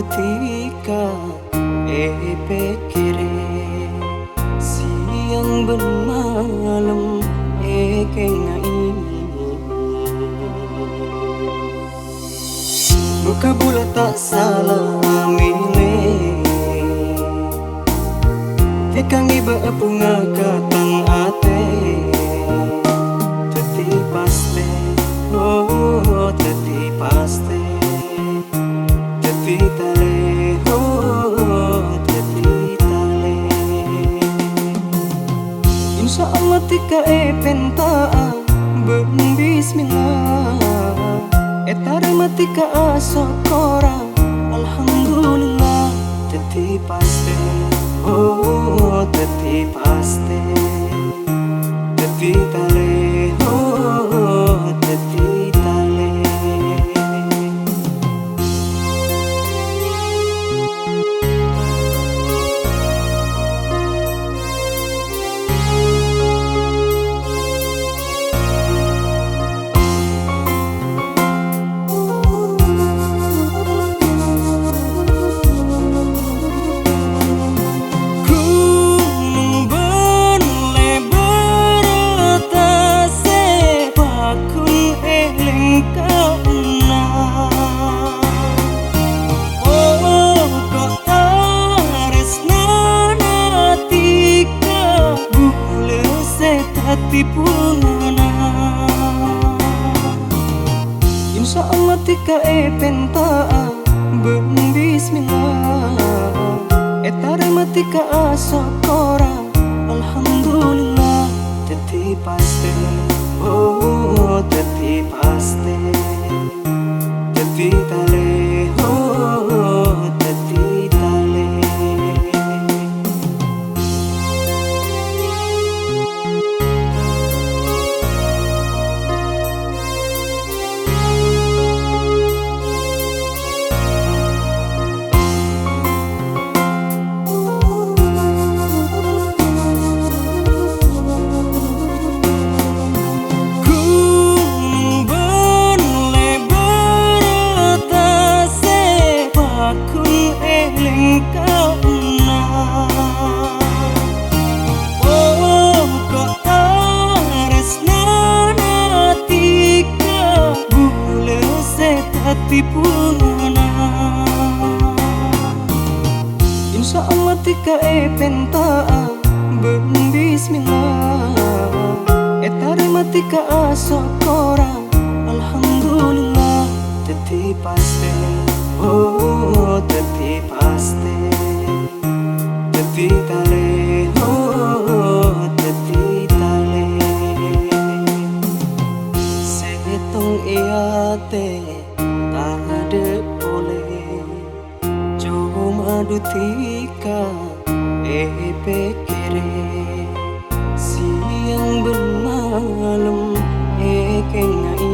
madutika pekere siang ben malam kengai buka bulat tak salah milih tekang iba bunga katang ate teti paste oh teti paste teti tale oh teti tale insya Allah tika pentaa ben bismillah etare matika asokora alhamdulillah teti paste oh teti paste teti tale oh teti tale tipungana insya Allah tika pentaa ben bismillah etare matika asokora alhamdulillah teti paste oh teti paste teti tale oh teti tale tipungana insya Allah tika pentaa ben bismillah etare matika asokora alhamdulillah teti paste oh teti paste teti tale oh teti tale setong iate ada boleh cuma dutika pekere siang ben malam kengai